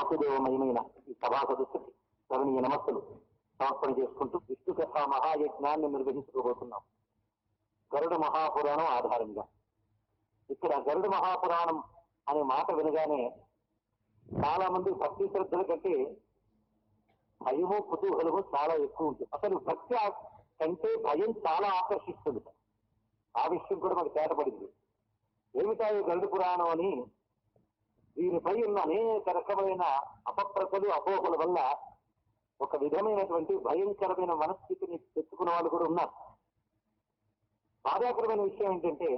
వాసుదేవమయమైన ఈ సభా సదస్సుకి ధరణీయ నమస్సులు సమర్పణ చేసుకుంటూ విష్ణు కథ మహాయజ్ఞాన్ని నిర్వహించుకోబోతున్నాం గరుడ మహాపురాణం ఆధారంగా. ఇక్కడ గరుడ మహాపురాణం అనే మాట వినగానే చాలా మంది భక్తి శ్రద్ధల కంటే భయము కుతూహలము చాలా ఎక్కువ ఉంటుంది. అసలు భక్తి కంటే భయం చాలా ఆకర్షిస్తుంది. ఆ విషయం కూడా మనకు తేటపడింది. ఏమిటా ఈ గరుడ పురాణం అని దీనిపై ఉన్న అనేక రకమైన అపప్రతలు అపోహల వల్ల ఒక విధమైనటువంటి భయంకరమైన మనస్థితిని తెచ్చుకున్న వాళ్ళు కూడా ఉన్నారు. బాధాకరమైన విషయం ఏంటంటే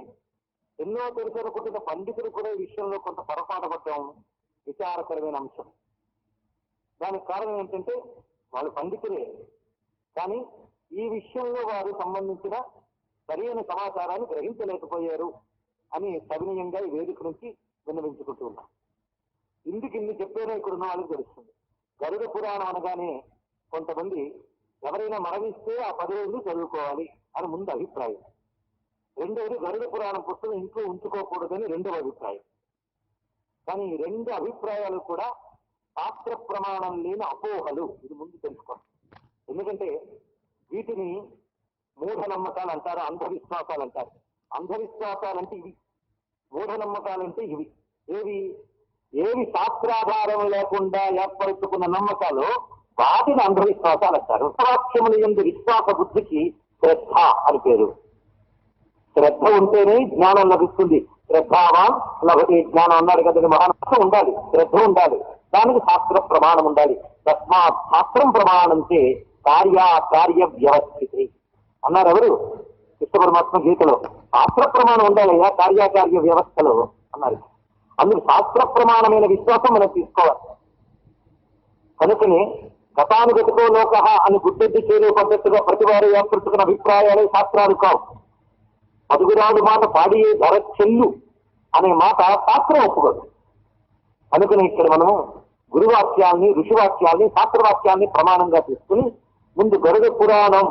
ఎన్నో తెలుసనుకుంటున్న పండితులు కూడా ఈ విషయంలో కొంత పొరపాటు పడడం విచారకరమైన అంశం. దానికి కారణం ఏంటంటే వాళ్ళు పండితులే, కానీ ఈ విషయంలో వారు సంబంధించిన సరైన సమాచారాన్ని గ్రహించలేకపోయారు అని సవినయంగా ఈ వేదిక నుంచి విన్నవించుకుంటూ ఉన్నాం. ఇందుకు ఇన్ని చెప్పేనా ఇక్కడ ఉన్న వాళ్ళకి తెలుస్తుంది. గరుడ పురాణం అనగానే కొంతమంది ఎవరైనా మరణిస్తే ఆ 10 రోజులు చదువుకోవాలి అని ముందు అభిప్రాయం. రెండవది గరుడ పురాణం పుస్తకం ఇంట్లో ఉంచుకోకూడదని రెండవ అభిప్రాయం. కానీ ఈ రెండు అభిప్రాయాలు కూడా శాస్త్ర ప్రమాణం లేని అపోహలు. ఇది ముందు తెలుసుకోండి. ఎందుకంటే వీటిని మూఢనమ్మకాలు అంటారు, అంధవిశ్వాసాలు అంటారు. అంధవిశ్వాసాలంటే ఇవి, మూఢనమ్మకాలంటే ఇవి. ఏవి శాస్త్రాధారం లేకుండా ఏర్పరుచుకున్న నమ్మకాలు వాటిని అంధవిశ్వాసాలు అంటారు. వాక్యముల యందు విశ్వాస బుద్ధికి శ్రద్ధ అని పేరు. శ్రద్ధ ఉంటేనే జ్ఞానం లభిస్తుంది. శ్రద్ధావాన్ లభతే జ్ఞానం అన్నాడు కదండి. మహానష్టం ఉండాలి, శ్రద్ధ ఉండాలి, దానికి శాస్త్ర ప్రమాణం ఉండాలి. తస్మాత్ శాస్త్రం ప్రమాణంతే కార్య వ్యవస్థితి అన్నారు ఎవరు? కృష్ణ పరమాత్మ గీతలో. శాస్త్ర ప్రమాణం ఉండాలయ్యా కార్యాకార్య వ్యవస్థలో అన్నారు. అందుకు శాస్త్ర ప్రమాణమైన విశ్వాసం మనం తీసుకోవాలి. కనుకనే గతానుగతికో లోక అని గుడ్డెద్ది చేరే పద్ధతిగా ప్రతివారు ఏర్పరుచుకున్న అభిప్రాయాలే శాస్త్రాలు కావు. పదుగురాడు మాట పాడియే ధర చెల్లు అనే మాట శాస్త్రం ఒప్పుకోదు. కనుకనే ఇక్కడ మనము గురువాక్యాల్ని, ఋషివాక్యాల్ని, శాస్త్రవాక్యాల్ని ప్రమాణంగా తీసుకుని ముందు గరుడ పురాణం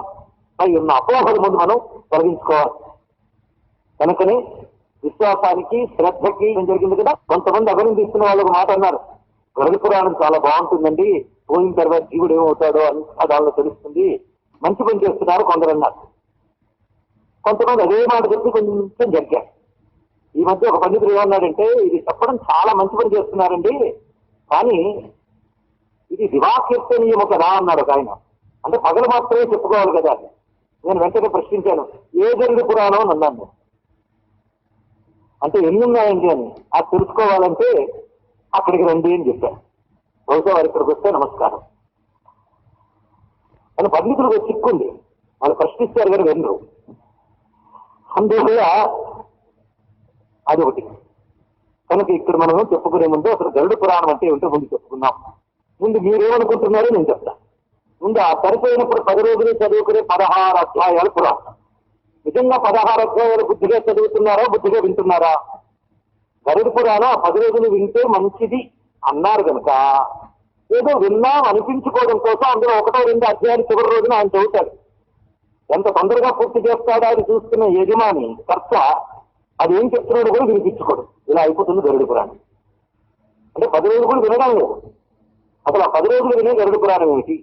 పై ఉన్న అపోహల ముందు మనం తొలగించుకోవాలి. కనుకనే విశ్వాసానికి శ్రద్ధకి ఏం జరిగింది కదా. కొంతమంది అభినందిస్తున్న వాళ్ళు ఒక మాట అన్నారు, గరుడ పురాణం చాలా బాగుంటుందండి, పోయిన తర్వాత జీవుడు ఏమవుతాడో అని దానిలో తెలుస్తుంది, మంచి పని చేస్తున్నారు కొందరు అన్నారు. కొంతమంది అదే మాట చెప్పి కొంచెం జరిగారు. ఈ మధ్య ఒక పండితుడు ఏమన్నాడంటే, ఇది చెప్పడం చాలా మంచి పని చేస్తున్నారండి, కానీ ఇది దివాకీర్తనీయము కదా అన్నాడు ఒక ఆయన. అంటే పగలు మాత్రమే చెప్పుకోవాలి కదా. నేను వెంటనే ప్రశ్నించాను, ఏ గరుడ పురాణం అని అన్నాను. అంటే ఎన్ని ఉన్నాయండి అని అది తెలుసుకోవాలంటే అక్కడికి రండి అని చెప్పాను. బహుశా వారి ఇక్కడికి వస్తే నమస్కారం అని. పండితులకు చిక్కుంది, వాళ్ళు ప్రశ్నిస్తారు కానీ వినరు. అందువల్ల అది ఒకటి. కనుక ఇక్కడ మనం చెప్పుకునే ముందు అసలు గరుడ పురాణం అంటే ఏమిటో ముందు చెప్పుకున్నాం. ముందు మీరేమనుకుంటున్నారో నేను చెప్తాను. ముందు ఆ సరిపోయినప్పుడు 10 రోజులు చదువుకునే 16 అధ్యాయాల పురాణం. నిజంగా 16 అధ్యాయాలు బుద్ధిగా చదువుతున్నారా, బుద్ధిగా వింటున్నారా? గరుడ పురాణం ఆ 10 రోజులు వింటే మంచిది అన్నారు కనుక ఏదో విన్నాం అనిపించుకోవడం కోసం అందులో 1-2 అధ్యాయాలు చివరి రోజున ఆయన చదువుతాడు. ఎంత తొందరగా పూర్తి చేస్తాడో అది చూస్తున్న యజమాని కర్త అది ఏం చెప్తున్నాడు కూడా వినిపించుకోడు. ఇలా అయిపోతుంది గరుడ పురాణం. అంటే 10 రోజులు కూడా వినడం లేదు. అసలు ఆ 10 రోజులు వినే గరుడ పురాణం ఏమిటి,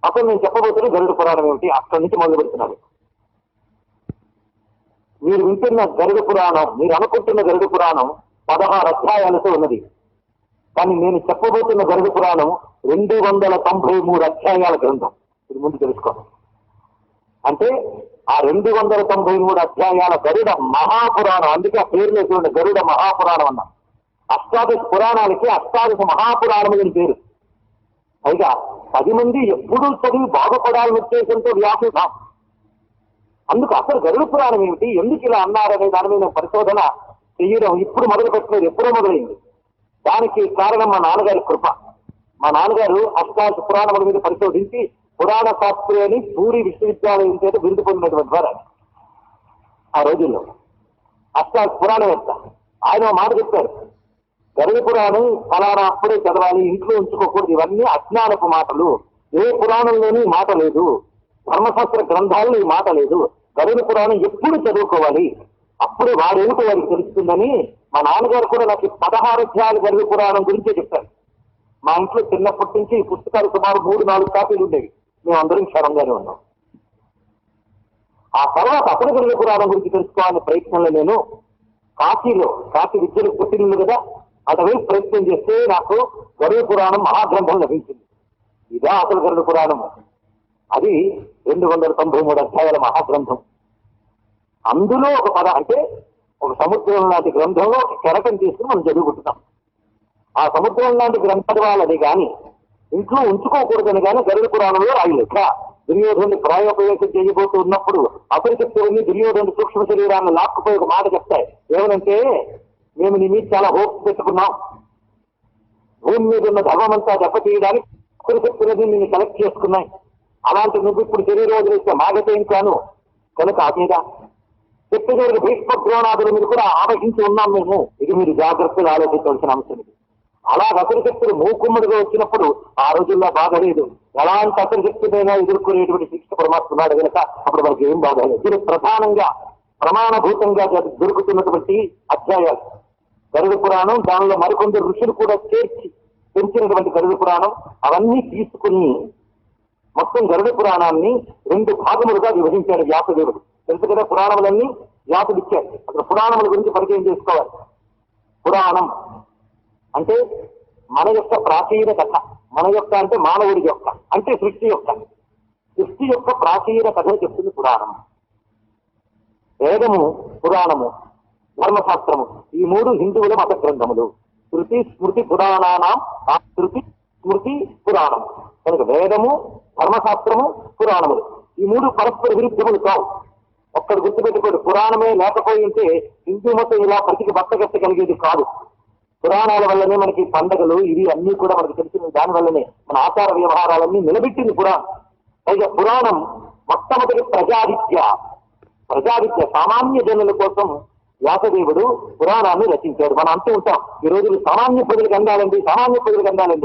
అసలు నేను చెప్పబోతున్న గరుడ పురాణం ఏమిటి, అక్కడి నుంచి మొదలు పెడుతున్నాను. మీరు వింటున్న గరుడ పురాణం, మీరు అనుకుంటున్న గరుడ పురాణం 16 అధ్యాయాలతో ఉన్నది. కానీ నేను చెప్పబోతున్న గరుడ పురాణం 293 అధ్యాయాల గ్రంథం. ఇది ముందు తెలుసుకోండి. అంటే ఆ 293 అధ్యాయాల గరుడ మహాపురాణం. అందుకే ఆ పేరులో చూడండి, గరుడ మహాపురాణం అన్నా. అష్టాదశ పురాణాలకి అష్టాదశ మహాపురాణం అని పేరు. పైగా 10 మంది ఎప్పుడూ చదివి బాగుపడాలని ఉద్దేశంతో వ్యాసుదాం. అందుకు అసలు గరుడ పురాణం ఏమిటి, ఎందుకు ఇలా అన్నారనే దాని మీద పరిశోధన చేయడం ఇప్పుడు మొదలు పెట్టలేదు, ఎప్పుడో మొదలైంది. దానికి కారణం మా నాన్నగారి కృప. మా నాన్నగారు అష్టాదశ పురాణముల మీద పరిశోధించి పురాణ శాస్త్రి అని పూరి విశ్వవిద్యాలయం చేత బిరుదు పొందినటువంటి వారు ఆ రోజుల్లో. అష్టాదశ పురాణవేత్త ఆయన మాట చెప్పారు, గరుడ పురాణం ఫలానా అప్పుడే చదవాలి, ఇంట్లో ఉంచుకోకూడదు, ఇవన్నీ అజ్ఞానపు మాటలు. ఏ పురాణంలోనూ ఈ మాట లేదు, ధర్మశాస్త్ర గ్రంథాల్లో ఈ మాట లేదు. గరుడ పురాణం ఎప్పుడు చదువుకోవాలి, అప్పుడే వాడేమిటో వారికి తెలుస్తుందని మా నాన్నగారు కూడా నాకు 16 అధ్యాయాలు గరుడ పురాణం గురించే చెప్పారు. ఇంట్లో చిన్నప్పటి నుంచి ఈ పుస్తకాలు సుమారు 3-4 కాపీలు ఉండేవి. మేమందరం క్షణంగానే ఉన్నాం. ఆ తర్వాత అసలు గరుడ పురాణం గురించి తెలుసుకోవాలనే ప్రయత్నంలో నేను కాశీ విద్యను పుట్టింది కదా, అటువైపు ప్రయత్నం చేస్తే నాకు గరుడ పురాణం మహాగ్రంథం లభించింది. ఇదే అసలు గరుడ పురాణము. అది 293 అధ్యాయాల మహాగ్రంథం. అందులో ఒక అంటే ఒక సముద్రం లాంటి గ్రంథంలో ఒక కెరటం తీసుకుని మనం చదువుకుంటున్నాం. ఆ సముద్రం లాంటి గ్రంథాలు వాళ్ళని కానీ ఇంట్లో ఉంచుకోకూడదని కానీ గరుడ పురాణంలో రాయలేక దుర్యోధను ప్రాయోపవేశం చేయబోతూ ఉన్నప్పుడు అపరిశక్తులన్నీ దుర్యోధను సూక్ష్మ శరీరాన్ని లాక్కుపోయి ఒక మాట చెప్తాయి. ఏమనంటే, మేము నీ మీద చాలా హోప్స్ పెట్టుకున్నాం, భూమి మీద ఉన్న ధర్మమంతా దెబ్బతీయడానికి అపరిశక్తులని నిన్ను సెలెక్ట్ చేసుకున్నాయి. అలాంటి నువ్వు ఇప్పుడు శరీరం వదిలేస్తే మాగతేం కాను కనుక ఆ మీద చెప్పేదానికి భీష్మ ద్రోణాదుల మీద కూడా ఆవహించి ఉన్నాం మేము. ఇది మీరు జాగ్రత్తగా ఆలోచించవలసిన అంశం. ఇది అలా అసలుశక్తులు మూకుమ్మడిగా వచ్చినప్పుడు ఆ రోజుల్లో బాధలేదు. ఎలాంటి అసలుశక్తినైనా ఎదుర్కొనేటువంటి శిక్ష పరమాత్మన్నాడు కనుక అప్పుడు మనకి ఏం బాధలేదు. దీని ప్రధానంగా ప్రమాణభూతంగా దొరుకుతున్నటువంటి అధ్యాయాలు గరుడ పురాణం, దానిలో మరికొందరు ఋషులు కూడా చేర్చి పెంచినటువంటి గరుడ పురాణం, అవన్నీ తీసుకుని మొత్తం గరుడ పురాణాన్ని 2 భాగములుగా విభజించాడు వ్యాసదేవుడు. తెలుసు కదా, పురాణములన్నీ వ్యాసుడు ఇచ్చాడు. అసలు పురాణముల గురించి పరిచయం చేసుకోవాలి. పురాణం అంటే మన యొక్క ప్రాచీన కథ, మన యొక్క అంటే మానవుడి యొక్క, అంటే సృష్టి యొక్క ప్రాచీన కథను చెప్తుంది పురాణం. వేదము, పురాణము, ధర్మశాస్త్రము ఈ 3 హిందువుల మత గ్రంథములు. శృతి స్మృతి పురాణానాం శృతి స్మృతి పురాణం కనుక వేదము, ధర్మశాస్త్రము, పురాణములు ఈ 3 పరస్పర విరుద్ధములు కావు. ఒక్కడు గుర్తుపెట్టుకోండి, పురాణమే లేకపోయి ఉంటే హిందూ మతం ఇలా ప్రతికి బట్టగట్టగలిగేది కాదు. పురాణాల వల్లనే మనకి పండగలు ఇవి అన్నీ కూడా మనకు తెలిసిన దాని వల్లనే మన ఆచార వ్యవహారాలన్నీ నిలబెట్టింది పురాణం. పైగా పురాణం మొట్టమొదటి ప్రజావిద్య సామాన్య జనుల కోసం వ్యాసదేవుడు పురాణాన్ని రచించాడు. మనం అంటూ ఉంటాం, ఈ రోజులు సామాన్య ప్రజలకు అందాలండి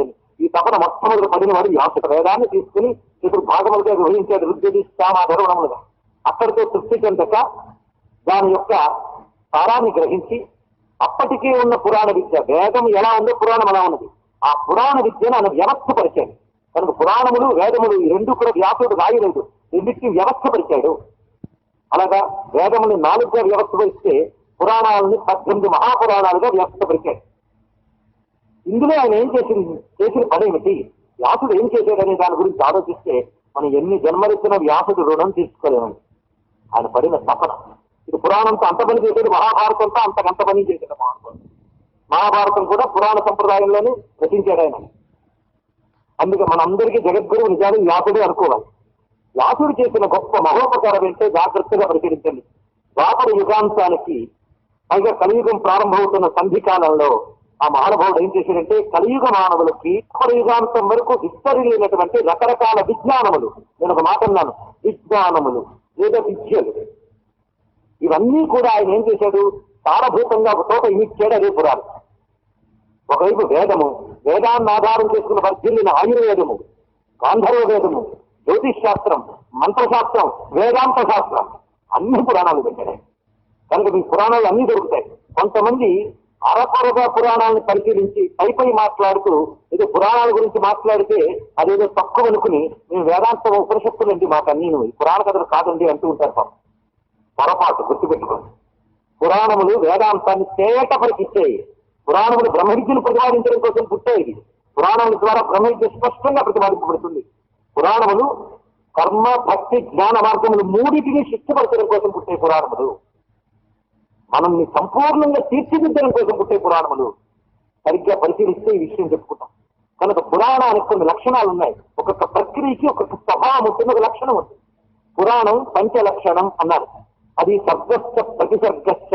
అని. ఈ తపన మొట్టమొదటి పడిన వాడు వ్యాసుడు. వేదాన్ని తీసుకుని ఇప్పుడు భాగములుగా విభజించాడు, ఋగ్వేది సామ ధర్మములుగా. అక్కడితో తృప్తి చెందక దాని యొక్క సారాన్ని గ్రహించి అప్పటికే ఉన్న పురాణ విద్య, వేదం ఎలా ఉందో పురాణం ఎలా ఉన్నది, ఆ పురాణ విద్యను ఆయన వ్యవస్థపరిచాడు. కనుక పురాణములు వేదములు ఈ 2 కూడా వ్యాసుడు రాయలేదు, రెండింటినీ వ్యవస్థపరిచాడు. అలాగా వేదముని 4గా వ్యవస్థపరిస్తే పురాణాలని 18 మహాపురాణాలుగా వ్యవస్థపరిచాడు. ఇందులో ఆయన ఏం చేసిన పని ఏమిటి, వ్యాసుడు ఏం చేశాడనే దాని గురించి ఆలోచిస్తే మనం ఎన్ని జన్మలిచ్చిన వ్యాసుడు రుణం తీసుకోలేమండి. ఆయన పడిన తపన. ఇది పురాణంతో అంత పని చేసేది, మహాభారతంతో అంతకంత పని చేశాడు. మహాభారతం కూడా పురాణ సంప్రదాయంలోనే రచించాడు ఆయన. అందుకే మనందరికీ జగద్గురువు నిజానికి వ్యాసుడే అనుకోవాలి. వ్యాసుడు చేసిన గొప్ప మహోపకారం ఏంటో జాగ్రత్తగా పరిశీలించండి. ద్వాపర యుగాంతానికి పైగా కలియుగం ప్రారంభమవుతున్న సంధికాలంలో ఆ మహానుభావుడు ఏం చేశాడంటే, కలియుగ మానవులకి ద్వాపర యుగాంతం వరకు హిస్టరీ లేనటువంటి రకరకాల విజ్ఞానములు, నేను ఒక మాట అన్నాను, విజ్ఞానములు లేదా విద్యలు, ఇవన్నీ కూడా ఆయన ఏం చేశాడు, సారభూతంగా ఒక చోట ఇచ్చాడు. అదే పురాణం. ఒకవైపు వేదము, వేదాన్ని ఆధారం చేసుకున్న వర్ధిల్లిన ఆయుర్వేదము, గాంధర్వ వేదము, జ్యోతిష్ శాస్త్రం, మంత్రశాస్త్రం, వేదాంత శాస్త్రం అన్ని పురాణాలు పెట్టాడు. కనుక మీ పురాణాలు అన్నీ దొరుకుతాయి. కొంతమంది అరకొరగా పురాణాలను పరిశీలించి పై మాట్లాడుతూ ఏదో పురాణాల గురించి మాట్లాడితే అదేదో తక్కువ అనుకుని మేము వేదాంత ఉపనిషత్తులండి మాకు అన్నీ పురాణ కథలు కాదండి అంటూ ఉంటారు. పాపం పొరపాటు, గుర్తుపెట్టుకోండి. పురాణములు వేదాంతాన్ని తేటపరికిచ్చాయి. పురాణములు బ్రహ్మవిద్యను ప్రతిపాదించడం కోసం పుట్టాయి. పురాణాల ద్వారా బ్రహ్మవిద్య స్పష్టంగా ప్రతిపాదించబడుతుంది. పురాణములు కర్మ, భక్తి, జ్ఞాన మార్గములు 3టిని శిక్షపరచడం కోసం పుట్టే పురాణములు. మనల్ని సంపూర్ణంగా తీర్చిదిద్దడం కోసం పుట్టే పురాణములు. సరిగ్గా పరిశీలిస్తే ఈ విషయం చెప్పుకుంటాం. కనుక పురాణానికి కొన్ని లక్షణాలు ఉన్నాయి. ఒక్కొక్క ప్రక్రియకి ఒక్కొక్క స్వభావం ఉంటుంది, ఒక లక్షణం ఉంటుంది. పురాణం పంచలక్షణం అన్నారు. అది సర్గశ్చ ప్రతిసర్గశ్చ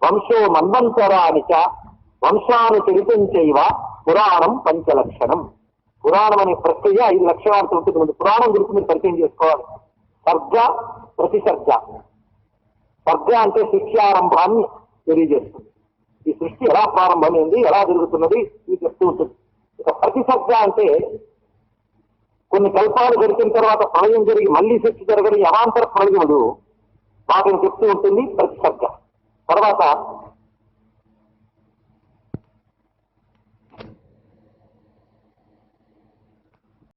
వంశో మన్వంతరానిచ వంశానుచరితంచైవ పురాణం పంచలక్షణం. పురాణం అనే ప్రక్రియ 5 లక్షణాలతో ఉంటుంది. పురాణం గురించి మీరు పరిచయం చేసుకోవాలి. సర్గ, ప్రతిసర్గ. సర్గ అంటే శిక్షారంభాన్ని తెలియజేస్తుంది. ఈ సృష్టి ఎలా ప్రారంభమైంది, ఎలా జరుగుతున్నది ఇది చెప్తూ ఉంటుంది. ఇక ప్రతిసర్గ అంటే కొన్ని కల్పాలు గడిచిన తర్వాత ప్రళయం జరిగి మళ్లీ సృష్టి జరగని అవాంతర ప్రళయములు వాటిని చెప్తూ ఉంటుంది ప్రతిసర్గ. తర్వాత